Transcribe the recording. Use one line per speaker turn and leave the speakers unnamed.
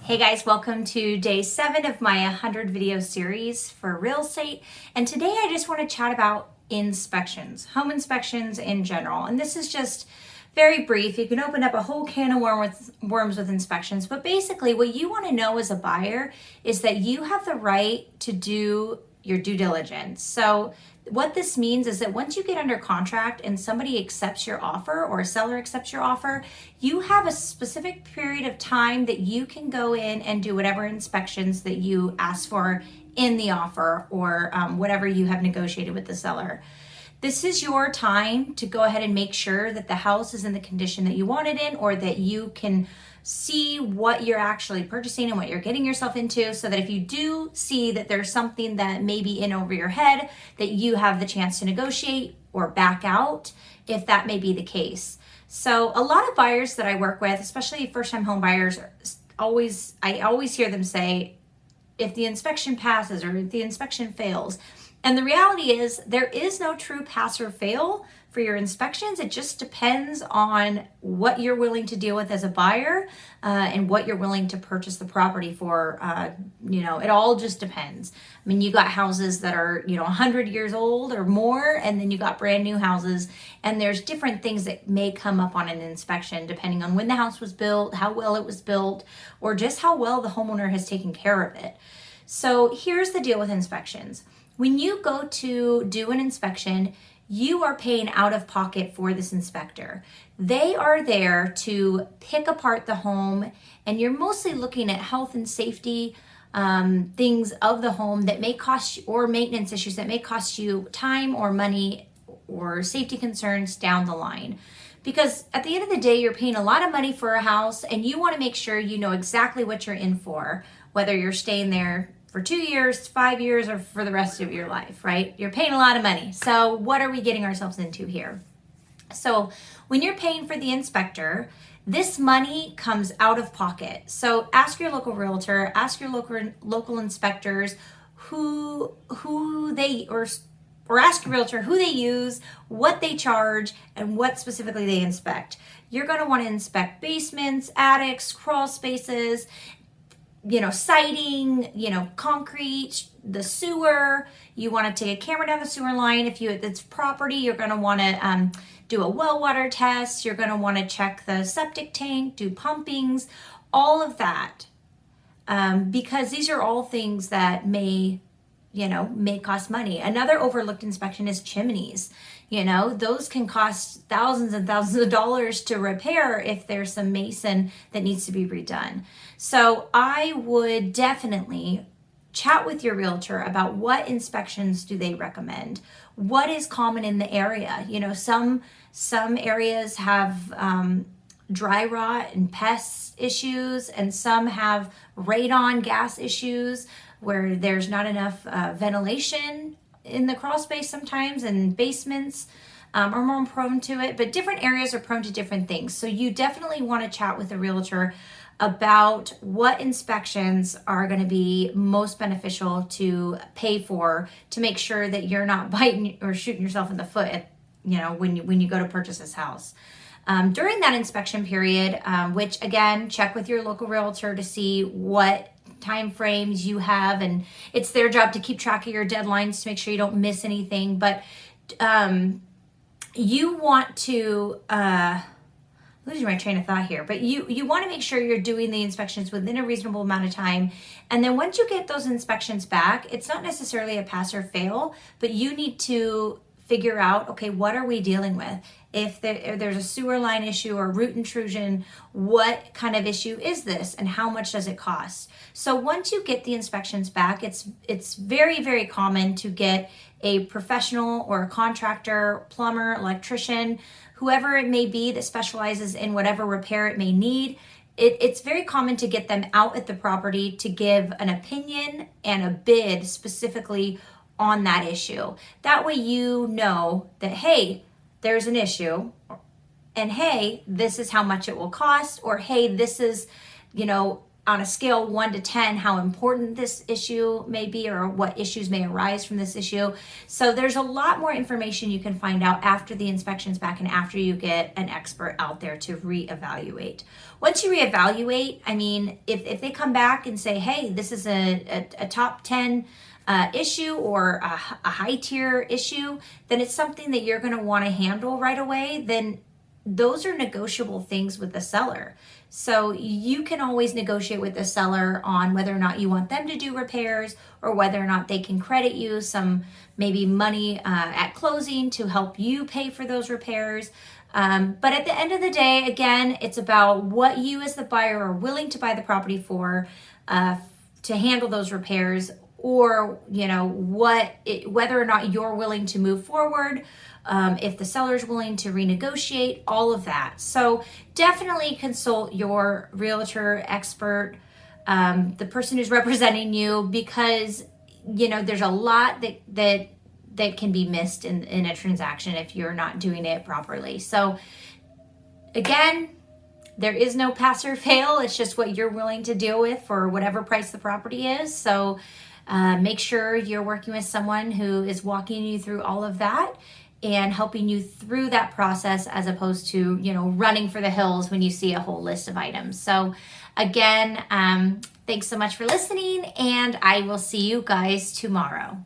Hey guys, welcome to day 7 of my 100 video series for real estate. And today I just want to chat about inspections, home inspections in general. And this is just very brief. You can open up a whole can of worms with inspections. But basically what you want to know as a buyer is that you have the right to do your due diligence. So what this means is that once you get under contract and somebody accepts your offer or a seller accepts your offer, you have a specific period of time that you can go in and do whatever inspections that you ask for in the offer or whatever you have negotiated with the seller. This is your time to go ahead and make sure that the house is in the condition that you want it in, or that you can see what you're actually purchasing and what you're getting yourself into, so that if you do see that there's something that may be in over your head, that you have the chance to negotiate or back out if that may be the case. So a lot of buyers that I work with, especially first-time home buyers, I always hear them say, if the inspection passes or if the inspection fails. And the reality is there is no true pass or fail for your inspections. It just depends on what you're willing to deal with as a buyer and what you're willing to purchase the property for. It all just depends. I mean, you got houses that are, 100 years old or more, and then you got brand new houses, and there's different things that may come up on an inspection depending on when the house was built, how well it was built, or just how well the homeowner has taken care of it. So here's the deal with inspections. When you go to do an inspection, you are paying out of pocket for this inspector. They are there to pick apart the home, and you're mostly looking at health and safety things of the home that may cost you, or maintenance issues that may cost you time or money or safety concerns down the line. Because at the end of the day, you're paying a lot of money for a house, and you want to make sure you know exactly what you're in for, whether you're staying there for 2 years, 5 years, or for the rest of your life, right? You're paying a lot of money. So what are we getting ourselves into here? So when you're paying for the inspector, this money comes out of pocket. So ask your local realtor, ask your local inspectors who they, or ask your realtor who they use, what they charge, and what specifically they inspect. You're going to want to inspect basements, attics, crawl spaces, siding, concrete, the sewer. You want to take a camera down the sewer line. If it's property, you're going to want to do a well water test. You're going to want to check the septic tank, do pumpings, all of that. Because these are all things that may cost money. Another overlooked inspection is chimneys. Those can cost thousands and thousands of dollars to repair if there's some mason that needs to be redone. So I would definitely chat with your realtor about what inspections do they recommend. What is common in the area? Some areas have dry rot and pest issues, and some have radon gas issues where there's not enough ventilation in the crawl space sometimes, and basements are more prone to it, but different areas are prone to different things. So you definitely want to chat with a realtor about what inspections are going to be most beneficial to pay for, to make sure that you're not biting or shooting yourself in the foot when you go to purchase this house. During that inspection period, which again, check with your local realtor to see what time frames you have, and it's their job to keep track of your deadlines to make sure you don't miss anything. But you want to losing my train of thought here, but you want to make sure you're doing the inspections within a reasonable amount of time. And then once you get those inspections back, it's not necessarily a pass or fail, but you need to figure out, okay, what are we dealing with? If there's a sewer line issue or root intrusion, what kind of issue is this, and how much does it cost? So once you get the inspections back, it's very, very common to get a professional or a contractor, plumber, electrician, whoever it may be that specializes in whatever repair it may need. It's very common to get them out at the property to give an opinion and a bid specifically on that issue. That way you know that, hey, there's an issue, and hey, this is how much it will cost, or hey, this is, on a scale 1 to 10 how important this issue may be or what issues may arise from this issue. So there's a lot more information you can find out after the inspection's back and after you get an expert out there to reevaluate. Once you reevaluate, I mean, if they come back and say, hey, this is a top 10 issue or a high tier issue, then it's something that you're going to want to handle right away. Then those are negotiable things with the seller. So you can always negotiate with the seller on whether or not you want them to do repairs or whether or not they can credit you some maybe money at closing to help you pay for those repairs. But at the end of the day, again, it's about what you as the buyer are willing to buy the property for to handle those repairs, or whether or not you're willing to move forward, if the seller's willing to renegotiate, all of that. So definitely consult your realtor expert, the person who's representing you, because there's a lot that can be missed in a transaction if you're not doing it properly. So again, there is no pass or fail. It's just what you're willing to deal with for whatever price the property is. So make sure you're working with someone who is walking you through all of that and helping you through that process, as opposed to, running for the hills when you see a whole list of items. So again, thanks so much for listening, and I will see you guys tomorrow.